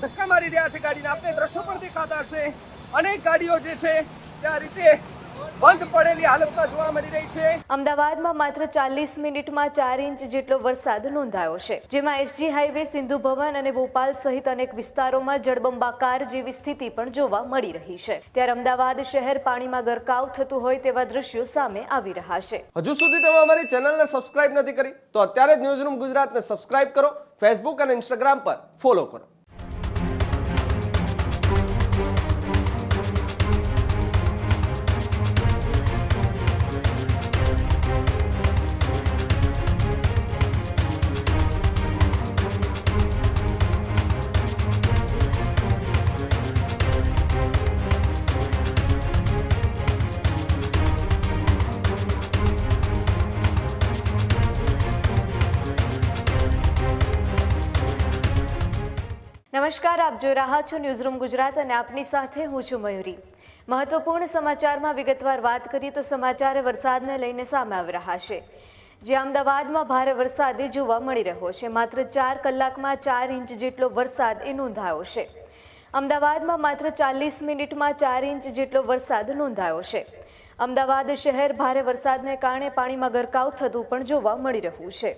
ધક્કા મારી રહ્યા છે ગાડીને. આપણે દ્રશ્યો પણ દેખાતા હશે. અનેક ગાડીઓ જે છે તે આ રીતે બંધ પડેલી હાલતમાં જોવા મળી રહી છે. અમદાવાદમાં માત્ર 40 મિનિટમાં 4 ઇંચ જેટલો વરસાદ નોંધાયો છે, જેમાં એસજી હાઈવે, સિંધુ ભવન અને બોપાલ સહિત અનેક વિસ્તારોમાં જળબંબાકાર જેવી સ્થિતિ પણ જોવા મળી રહી છે. ત્યારે અમદાવાદ શહેર પાણીમાં ગરકાવ થતું હોય તેવા દ્રશ્યો સામે આવી રહ્યા છે. હજુ સુધી તમે અમારી ચેનલને સબસ્ક્રાઇબ નથી કરી તો અત્યારે જ ન્યૂઝરૂમ ગુજરાતને સબસ્ક્રાઇબ કરો, ફેસબુક અને ઇન્સ્ટાગ્રામ પર ફોલો કરો. નમસ્કાર, આપ જોઈ રહ્યા છો ન્યૂઝરૂમ ગુજરાત અને આપની સાથે હું છું મયુરી. મહત્વપૂર્ણ સમાચારમાં વિગતવાર વાત કરીએ તો સમાચાર વરસાદને લઈને સામે આવી રહ્યા છે. જે અમદાવાદમાં ભારે વરસાદ જોવા મળી રહ્યો છે. માત્ર 4 કલાકમાં 4 ઇંચ જેટલો વરસાદ નોંધાયો છે. અમદાવાદમાં માત્ર 40 મિનિટમાં 4 ઇંચ જેટલો વરસાદ નોંધાયો છે. અમદાવાદ શહેર ભારે વરસાદને કારણે પાણીમાં ગરકાવ થતું પણ જોવા મળી રહ્યું છે.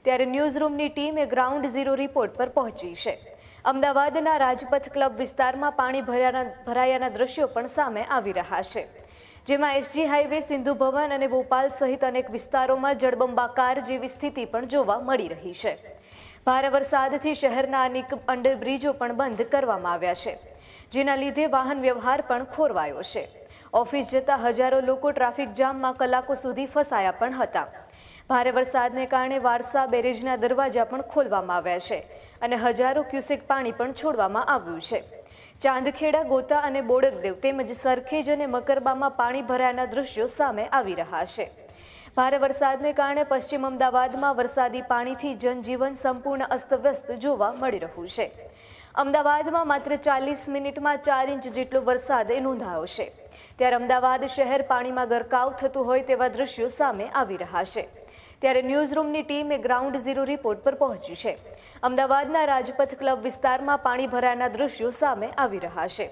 ત્યારે ન્યૂઝરૂમની ટીમ ગ્રાઉન્ડ ઝીરો રિપોર્ટ પર પહોંચી છે. અમદાવાદના રાજપથ ક્લબ વિસ્તારમાં પાણી ભરાયાના દ્રશ્યો પણ સામે આવી રહ્યા છે, જેમાં એસજી હાઈવે, સિંધુ ભવન અને બોપાલ સહિત અનેક વિસ્તારોમાં જળબંબાકાર જેવી સ્થિતિ પણ જોવા મળી રહી છે. ભારે વરસાદથી શહેરના અનેક અંડરબ્રિજો પણ બંધ કરવામાં આવ્યા છે, જેના લીધે વાહન વ્યવહાર પણ ખોરવાયો છે. ઓફિસ જતા હજારો લોકો ટ્રાફિક જામમાં કલાકો સુધી ફસાયા પણ હતા. ભારે વરસાદને કારણે વારસા બેરેજના દરવાજા પણ ખોલવામાં આવ્યા છે અને હજારો ક્યુસેક પાણી પણ છોડવામાં આવ્યું છે. ચાંદખેડા, ગોતા અને બોડકદેવ તેમજ સરખેજ અને મકરબામાં પાણી ભરાયાના દ્રશ્યો સામે આવી રહ્યા છે. ભારે વરસાદને કારણે પશ્ચિમ અમદાવાદમાં વરસાદી પાણીથી જનજીવન સંપૂર્ણ અસ્તવ્યસ્ત જોવા મળી રહ્યું છે. અમદાવાદમાં માત્ર 40 મિનિટમાં 4 ઇંચ જેટલો વરસાદ નોંધાયો છે. ત્યારે અમદાવાદ શહેર પાણીમાં ગરકાવ થતું હોય તેવા દ્રશ્યો સામે આવી રહ્યા છે. ત્યારે ન્યૂઝરૂમની ટીમ ગ્રાઉન્ડ ઝીરો રિપોર્ટ પર પહોંચી છે. અમદાવાદના રાજપથ ક્લબ વિસ્તારમાં પાણી ભરાયાના દ્રશ્યો સામે આવી રહ્યા છે,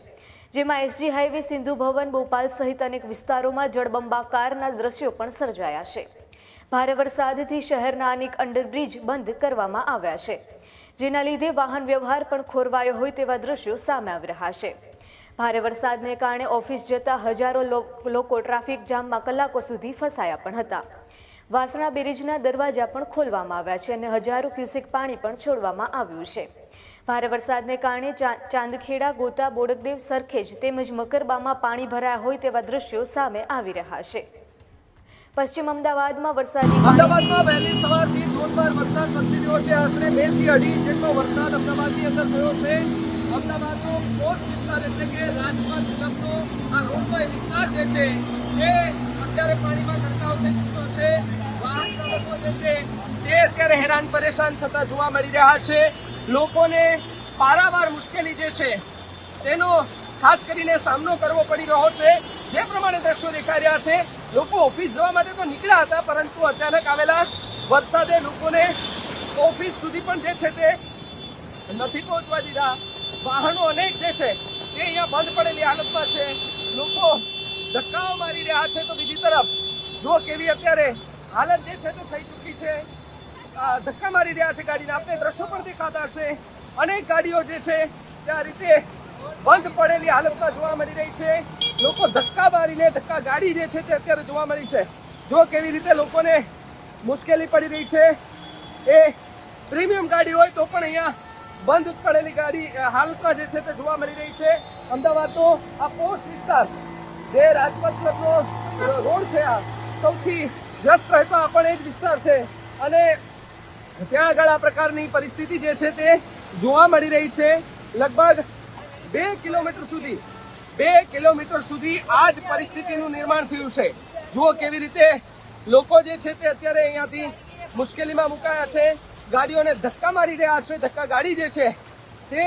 જેમાં એસજી હાઈવે, સિંધુ ભવન, બોપાલ સહિત અનેક વિસ્તારોમાં જળબંબાકારના દ્રશ્યો પણ સર્જાયા છે. ભારે વરસાદથી શહેરના અનેક અંડરબ્રિજ બંધ કરવામાં આવ્યા છે, જેના લીધે વાહન વ્યવહાર પણ ખોરવાયો હોય તેવા દ્રશ્યો સામે આવી રહ્યા છે. ભારે વરસાદને કારણે ઓફિસ જતા હજારો લોકો ટ્રાફિક જામમાં કલાકો સુધી ફસાયા પણ હતા. વાસણા બેરેજના દરવાજા પણ ખોલવામાં આવ્યા છે અને હજારો ક્યુસેક પાણી પણ છોડવામાં આવ્યું છે. ભારે વરસાદને કારણે ચાંદખેડા, ગોતા, બોડકદેવ, સરખેજ તેમજ મકરબામાં પાણી ભરાયા હોય તેવા દ્રશ્યો સામે આવી રહ્યા છે. પશ્ચિમ અમદાવાદમાં અમદાવાદમાં વહેલી સવારથી ધોધમાર વરસાદ વરસી રહ્યો છે. આશરે 2 થી 2.5 ઇંચ જેટલો વરસાદ અમદાવાદની અંદર થયો છે. અમદાવાદનો પોસ્ટ વિસ્તાર એટલે કે રાજપથ ક્લબનો આ રોડનો વિસ્તાર જે છે તે અત્યારે પાણીમાં ગરકાવ થઈ ચૂક્યો છે. વાહન ચાલકો જે છે તે અત્યારે હેરાન પરેશાન થતા જોવા મળી રહ્યા છે. લોકોને પારાવાર મુશ્કેલી જે છે તેનો ખાસ કરીને સામનો કરવો પડી રહ્યો છે. જે પ્રમાણે દ્રશ્યો દેખાઈ રહ્યા છે, લોકો ઓફિસ જવા માટે તો નીકળ્યા હતા, પરંતુ અચાનક આવેલા વરસાદે લોકોને ઓફિસ સુધી પણ જે છે તે નથી પહોંચવા દીધા. વાહનો અનેક જે છે તે અહીંયા બંધ પડેલી હાલતમાં છે. લોકો ધક્કાઓ મારી રહ્યા છે તો બીજી તરફ જો કેવી અત્યારે હાલત જે છે તે થઈ ચૂકી છે. ધક્કા મારી રહ્યા છે ગાડીને. આપણે દ્રશ્યો પણ દેખાતા હશે. અનેક ગાડીઓ જે છે તે આ રીતે બંધ પડેલી હાલતમાં જોવા મળી રહી છે. લોકો ધક્કા મારીને ધક્કા ગાડી જે છે તે અત્યારે જોવા મળી છે. જો કેવી રીતે લોકોને મુશ્કેલી પડી રહી છે. એ પ્રીમિયમ ગાડી હોય તો પણ અહીંયા બંધ પડેલી ગાડી હાલતમાં જે છે તે જોવા મળી રહી છે. અમદાવાદનો આ પોસ્ટ વિસ્તાર જે રાજપથ ક્લબનો રોડ છે, આ સૌથી વ્યસ્ત રહેતો આ પણ એ જ વિસ્તાર છે અને ત્યાં આગળ આ પ્રકારની પરિસ્થિતિ જે છે તે જોવા મળી રહી છે. લગભગ 2 કિલોમીટર સુધી આ જ પરિસ્થિતિનું નિર્માણ થયું છે. જુઓ કેવી રીતે લોકો જે છે તે અત્યારે અહીંયાથી મુશ્કેલીમાં મુકાયા છે. ગાડીઓને ધક્કા મારી રહ્યા છે. ધક્કા ગાડી જે છે તે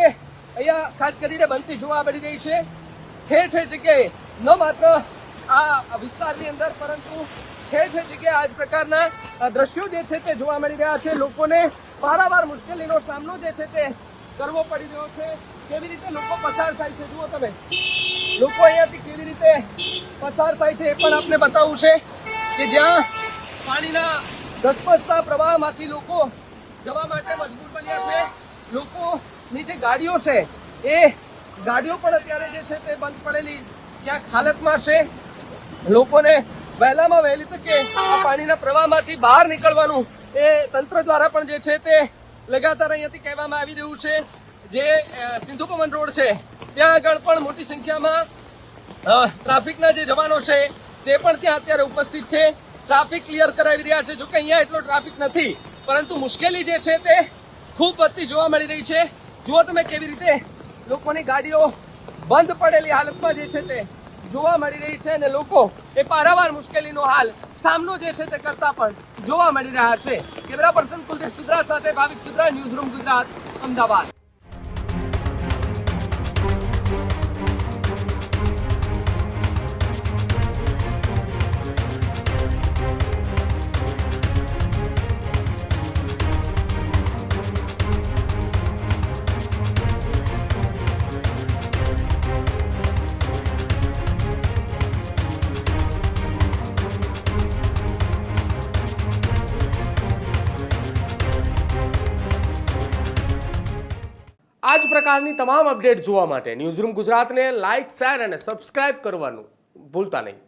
અહીંયા ખાસ કરીને બનતી જોવા મળી રહી છે. ઠેર ઠેર જગ્યાએ ન માત્ર આ વિસ્તારની અંદર પરંતુ ઠેર ઠેર જગ્યાએ આ જ પ્રકારના દ્રશ્યો જે છે તે જોવા મળી રહ્યા છે. લોકોને પારાવાર મુશ્કેલીનો સામનો જે છે તે કરવો પડી રહ્યો છે. કેવી રીતે લોકો પસાર થાય છે જુઓ તમે, લોકો અહીંયાથી કેવી રીતે પસાર થાય છે એ પણ આપને બતાવવું છે કે જ્યાં પાણીના ધસમસતા પ્રવાહમાંથી લોકો જવા માટે મજબૂર બન્યા છે. લોકોની જે ગાડીઓ છે એ ગાડીઓ પણ અત્યારે જે છે તે બંધ પડેલી ક્યાંક હાલતમાં છે. લોકોને વહેલામાં વહેલી તકે આ પાણીના પ્રવાહમાંથી બહાર નીકળવાનું એ તંત્ર દ્વારા પણ જે છે તે લગાતાર અહીંયાથી કહેવામાં આવી રહ્યું છે. જે સિંધુ પવન રોડ છે ત્યાં આગળ પણ મોટી સંખ્યામાં ટ્રાફિકના જે જવાનો છે તે પણ ત્યાં અત્યારે ઉપસ્થિત છે. ટ્રાફિક ક્લિયર કરાવી રહ્યા છે. જોકે અહીંયા એટલો ટ્રાફિક નથી, પરંતુ મુશ્કેલી જે છે તે ખૂબ વધતી જોવા મળી રહી છે. જુઓ તમે કેવી રીતે લોકોની ગાડીઓ બંધ પડેલી હાલતમાં જે છે તે જોવા મળી રહી છે અને લોકો એ પારાવાર મુશ્કેલીનો હાલ સામનો જે છે તે કરતા પણ જોવા મળી રહ્યા છે. કેમેરા પર્સન કુલદીપ સુદ્રા સાથે ભાવિક સુદ્રા, ન્યૂઝરૂમ ગુજરાત, અમદાવાદ. આ જ પ્રકારની તમામ અપડેટ જોવા માટે ન્યૂઝરૂમ ગુજરાતને લાઇક, શેર અને સબસ્ક્રાઇબ કરવાનું ભૂલતા નહીં.